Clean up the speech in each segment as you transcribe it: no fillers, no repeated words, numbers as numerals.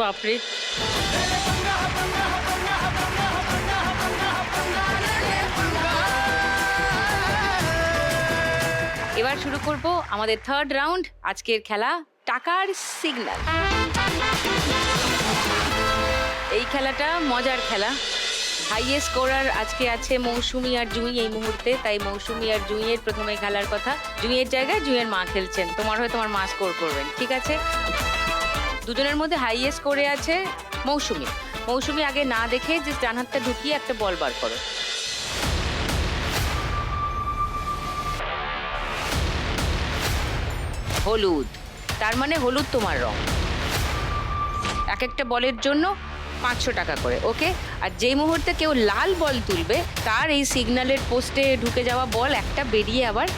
বাপরে। এবার শুরু করব আমাদের থার্ড রাউন্ড, আজকের খেলা টাকার সিগন্যাল। এই খেলাটা মজার খেলা। হাইয়েস্ট স্কোরার আজকে আছে মৌসুমী আর জুঁই এই মুহূর্তে, তাই মৌসুমী আর জুঁইয়ের প্রথমে খেলার কথা। জুঁইয়ের জায়গায় জুঁইয়ের মা খেলছেন, তোমার হয়ে তোমার মা স্কোর করবেন, ঠিক আছে? দুজনের মধ্যে হাইয়েস্ট স্কোরে আছে মৌসুমী। মৌসুমী আগে না দেখে যে ডান হাতটা ঢুকিয়ে একটা বল বার করো। হলুদ, তার মানে হলুদ তোমার রং। এক একটা বলের জন্য 500 টাকা করে, ওকে? আর যেই মুহূর্তে কেউ লাল বল তুলবে তার এই সিগন্যালের পোস্টে ঢুকে যাওয়া বল একটা বেরিয়ে আবার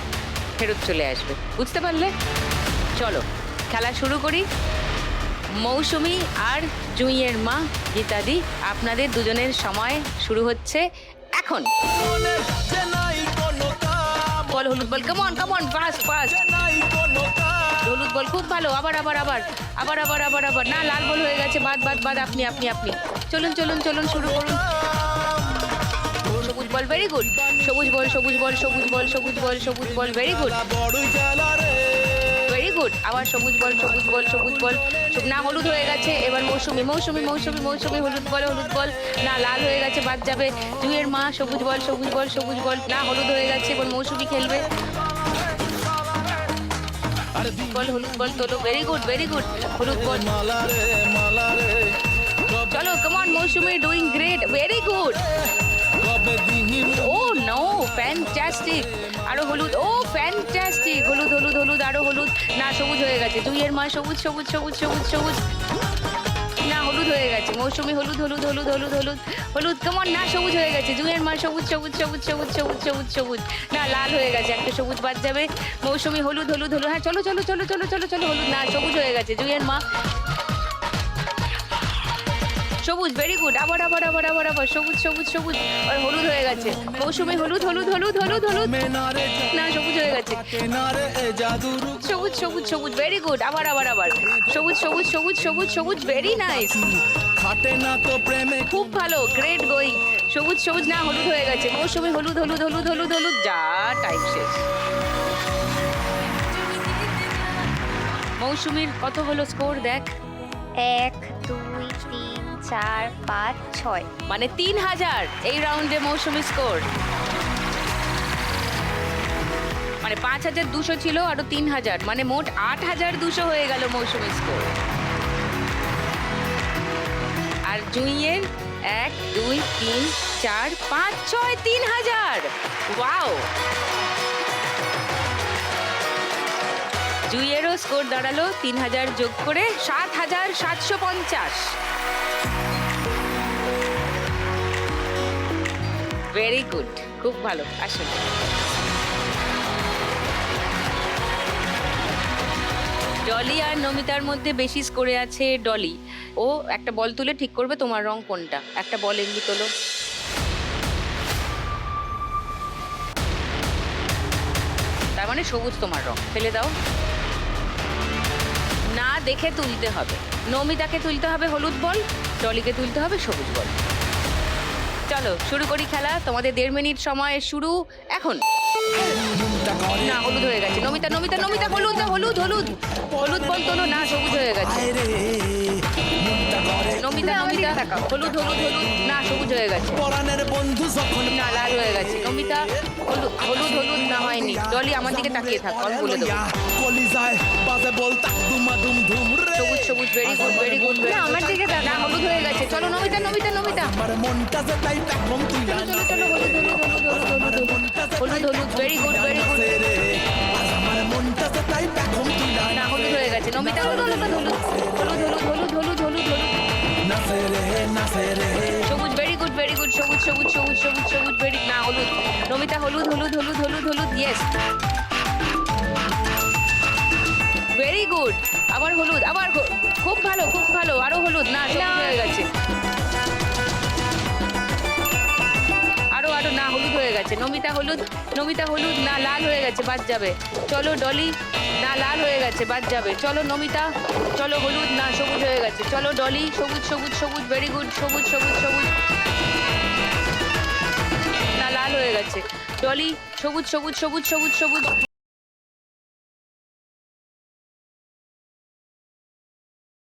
ফেরত চলে আসবে, বুঝতে পারলে? চলো খেলা শুরু করি। মৌসুমী আর জুঁইয়ের মা গীতাদি, আপনাদের দুজনের সময় শুরু হচ্ছে এখন। বল হলুদ বল, কামন কামন, ফাস্ট ফাস্ট। হলুদ বল, খুব ভালো। আবার আবার আবার আবার আবার আবার আবার না, লাল বল হয়ে গেছে, বাদ বাদ বাদ। আপনি আপনি আপনি চলুন চলুন চলুন, শুরু করুন। সবুজ বল, ভেরি গুড। সবুজ বল, সবুজ বল, সবুজ বল, সবুজ বল, সবুজ বল, ভেরি গুড ভেরি গুড। আবার সবুজ বল, সবুজ বল, সবুজ বল। না, হলুদ হয়ে গেছে। এবার মৌসুমী মৌসুমী মৌসুমী মৌসুমী, হলুদ বল, হলুদ বল। না, লাল হয়ে গেছে, বাদ যাবে। জুঁইয়ের মা, সবুজ বল, সবুজ বল, সবুজ বল। না, হলুদ হয়ে গেছে, এবার মৌসুমী খেলবে। বল, হলুদ বল তোলো, ভেরি গুড ভেরি গুড। হলুদ বল, চলো কমন মৌসুমী, ডুইং গ্রেট, ভেরি গুড। ও নো, ফ্যান্টাস্টিক। আরো হলুদ, ও ফ্যান্টাস্টিক। হলুদ হলুদ হলুদ, আরো হলুদ। না, সবুজ হয়ে গেছে। জুঁইয়ের মা, সবুজ সবুজ সবুজ সবুজ সবুজ। না, হলুদ হয়ে গেছে। মৌসুমী, হলুদ হলুদ হলুদ হলুদ হলুদ হলুদ, কেমন? না, সবুজ হয়ে গেছে। জুঁইয়ের মা, সবুজ সবুজ সবুজ সবুজ সবুজ সবুজ সবুজ। না, লাল হয়ে গেছে, একটা সবুজ বাদ যাবে। মৌসুমী, হলুদ হলুদ হলুদ। হ্যাঁ, চলো চলো চলো চলো চলো চলো, হলুদ। না, সবুজ হয়ে গেছে। জুঁইয়ের মা, সবুজ, ভেরি গুড। আবার আবার আবার আবার আবার সবুজ সবুজ সবুজ, আর হলুদ হয়ে গেছে। মৌসুমী, হলুদ হলুদ হলুদ হলুদ হলুদ। না, সবুজ হয়ে গেছে। সবুজ সবুজ সবুজ, ভেরি গুড। আবার আবার আবার সবুজ সবুজ সবুজ সবুজ সবুজ, ভেরি নাইস। খুব ভালো, গ্রেট গোয়িং। সবুজ সবুজ। না, হলুদ হয়ে গেছে। মৌসুমী, হলুদ হলুদ হলুদ হলুদ হলুদ। যা, টাইম শেষ। মৌসুমীর কত হলো স্কোর দেখ? 1 2 3 4 5 6, মানে 3000 এই রাউন্ডে মৌসুমী স্কোর। মানে 5200 ছিল, আরো 3000, মানে মোট 8200 হয়ে গেল মৌসুমী স্কোর। আর জুঁইয়ের 1 2 3 4 5 6 3000। ওয়াও। জুঁইয়েরও স্কোর দাঁড়ালো 3000 যোগ করে 7750। ভেরি গুড, খুব ভালো। আসলে ডলি আর নমিতার মধ্যে বেশি স্কোরে আছে ডলি। ও একটা বল তুলে ঠিক করবে তোমার রং কোনটা। একটা বল এমনি তোলো। তার মানে সবুজ তোমার রং, ফেলে দাও। না দেখে তুলতে হবে। নমিতাকে তুলতে হবে হলুদ বল, ডলিকে তুলতে হবে সবুজ বল। চলো শুরু করি খেলা। তোমাদের 1.5 মিনিট সময় শুরু এখন। না, হলুদ হয়ে গেছে। নমিতা নমিতা নমিতা, হলুদ হলুদ হলুদ হলুদ বল তোলো। না, সবুজ হয়ে গেছে। নমিতা নমিতা, হলুদ হলুদ হলুদ। না, সবুজ হয়ে গেছে। না, লাল হয়ে গেছে। নমিতা, হলুদ হলুদ হলুদ। না, হয়নি। ডলি আমার দিকে তাকিয়ে থাক, আমি বলে দেবো। সবুজ সবুজ, ভেরি গুড ভেরি গুড। না, আমার দিকে তাকাও। না, হলুদ হয়ে গেছে। চলো নমিতা নমিতা নমিতা, চলো চলো, হলুদ হলুদ হলুদ হলুদ হলুদ হলুদ, ভেরি গুড ভেরি গুড। না, হলুদ হয়ে গেছে। নমিতা, হলুদ হলুদ হলুদ হলুদ হলুদ হলুদ হলুদ হলুদ। সবুজ, ভেরি গুড ভেরি গুড। সবুজ সবুজ সবুজ সবুজ সবুজ, ভেরি। না, হলুদ। নমিতা, হলুদ হলুদ হলুদ হলুদ হলুদ, ইয়েস। Very good. আবার হলুদ, আবার খুব ভালো খুব ভালো। আরো হলুদ। না, সবুজ হয়ে গেছে। আরো আরো। না, হলুদ হয়ে গেছে। নমিতা হলুদ, নমিতা হলুদ, না লাল হয়ে গেছে, বাদ যাবে। চলো ডলি, না লাল হয়ে গেছে, বাদ যাবে। চলো নমিতা, চলো হলুদ, না সবুজ হয়ে গেছে। চলো ডলি, সবুজ সবুজ সবুজ, ভেরি গুড, সবুজ সবুজ সবুজ, না লাল হয়ে গেছে। ডলি, সবুজ সবুজ সবুজ সবুজ সবুজ,